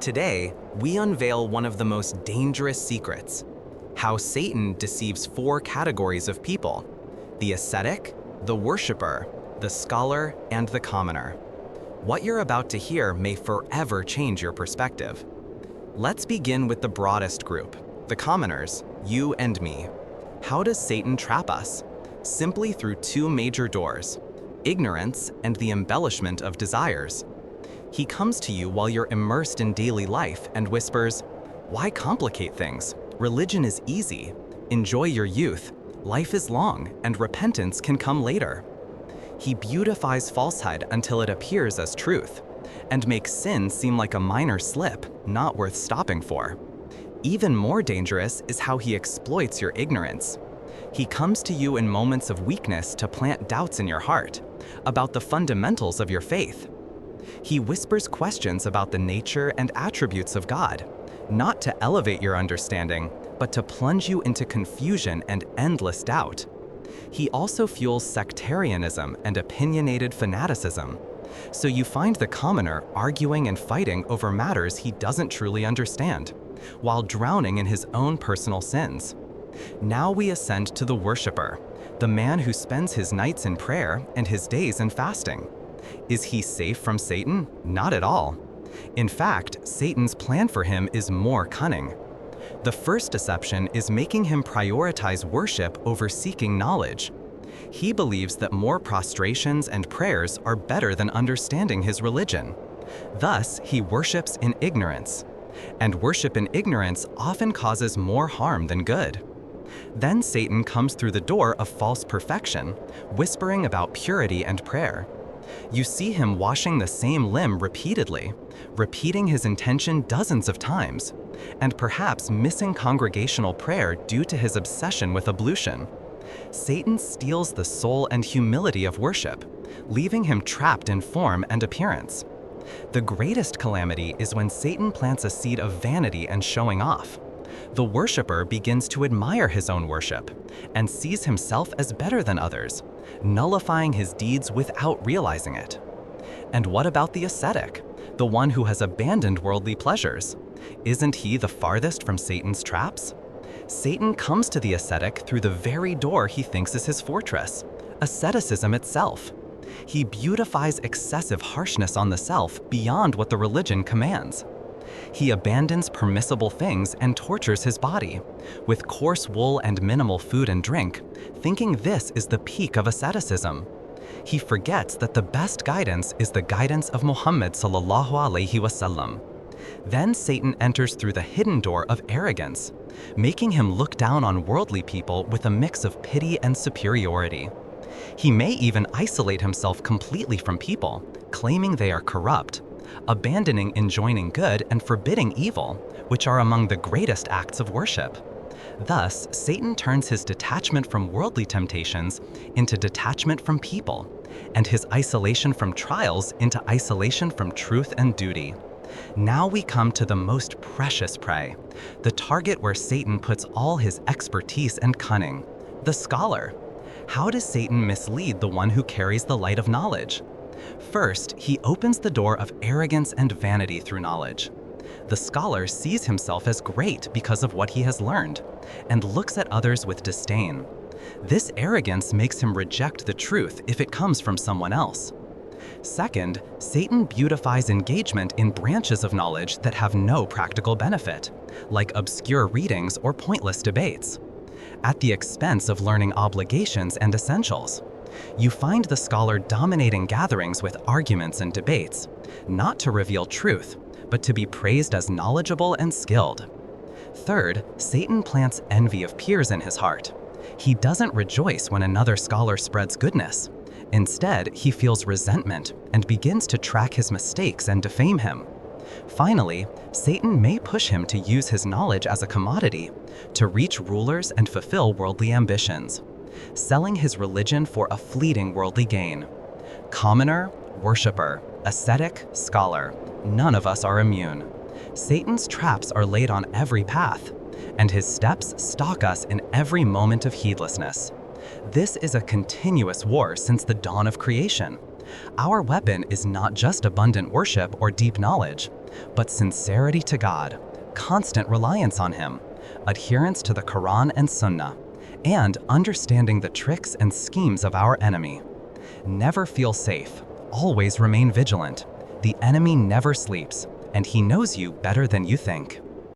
Today, we unveil one of the most dangerous secrets: how Satan deceives four categories of people: the ascetic, the worshiper, the scholar, and the commoner. What you're about to hear may forever change your perspective. Let's begin with the broadest group, the commoners, you and me. How does Satan trap us? Simply through two major doors: ignorance and the embellishment of desires. He comes to you while you're immersed in daily life and whispers, "Why complicate things? Religion is easy. Enjoy your youth. Life is long, and repentance can come later." He beautifies falsehood until it appears as truth, and makes sin seem like a minor slip, not worth stopping for. Even more dangerous is how he exploits your ignorance. He comes to you in moments of weakness to plant doubts in your heart about the fundamentals of your faith. He whispers questions about the nature and attributes of God, not to elevate your understanding, but to plunge you into confusion and endless doubt. He also fuels sectarianism and opinionated fanaticism, so you find the commoner arguing and fighting over matters he doesn't truly understand, while drowning in his own personal sins. Now we ascend to the worshiper, the man who spends his nights in prayer and his days in fasting. Is he safe from Satan? Not at all. In fact, Satan's plan for him is more cunning. The first deception is making him prioritize worship over seeking knowledge. He believes that more prostrations and prayers are better than understanding his religion. Thus, he worships in ignorance. And worship in ignorance often causes more harm than good. Then Satan comes through the door of false perfection, whispering about purity and prayer. You see him washing the same limb repeatedly, repeating his intention dozens of times, and perhaps missing congregational prayer due to his obsession with ablution. Satan steals the soul and humility of worship, leaving him trapped in form and appearance. The greatest calamity is when Satan plants a seed of vanity and showing off. The worshiper begins to admire his own worship and sees himself as better than others, nullifying his deeds without realizing it. And what about the ascetic, the one who has abandoned worldly pleasures? Isn't he the farthest from Satan's traps? Satan comes to the ascetic through the very door he thinks is his fortress, asceticism itself. He beautifies excessive harshness on the self beyond what the religion commands. He abandons permissible things and tortures his body, with coarse wool and minimal food and drink, thinking this is the peak of asceticism. He forgets that the best guidance is the guidance of Muhammad sallallahu alaihi wasallam. Then Satan enters through the hidden door of arrogance, making him look down on worldly people with a mix of pity and superiority. He may even isolate himself completely from people, claiming they are corrupt, abandoning enjoining good and forbidding evil, which are among the greatest acts of worship. Thus, Satan turns his detachment from worldly temptations into detachment from people, and his isolation from trials into isolation from truth and duty. Now we come to the most precious prey, the target where Satan puts all his expertise and cunning: the scholar. How does Satan mislead the one who carries the light of knowledge? First, he opens the door of arrogance and vanity through knowledge. The scholar sees himself as great because of what he has learned, and looks at others with disdain. This arrogance makes him reject the truth if it comes from someone else. Second, Satan beautifies engagement in branches of knowledge that have no practical benefit, like obscure readings or pointless debates, at the expense of learning obligations and essentials. You find the scholar dominating gatherings with arguments and debates, not to reveal truth, but to be praised as knowledgeable and skilled. Third, Satan plants envy of peers in his heart. He doesn't rejoice when another scholar spreads goodness. Instead, he feels resentment and begins to track his mistakes and defame him. Finally, Satan may push him to use his knowledge as a commodity, to reach rulers and fulfill worldly ambitions, selling his religion for a fleeting worldly gain. Commoner, worshiper, ascetic, scholar, none of us are immune. Satan's traps are laid on every path, and his steps stalk us in every moment of heedlessness. This is a continuous war since the dawn of creation. Our weapon is not just abundant worship or deep knowledge, but sincerity to God, constant reliance on Him, adherence to the Qur'an and Sunnah, and understanding the tricks and schemes of our enemy. Never feel safe, always remain vigilant. The enemy never sleeps, and he knows you better than you think.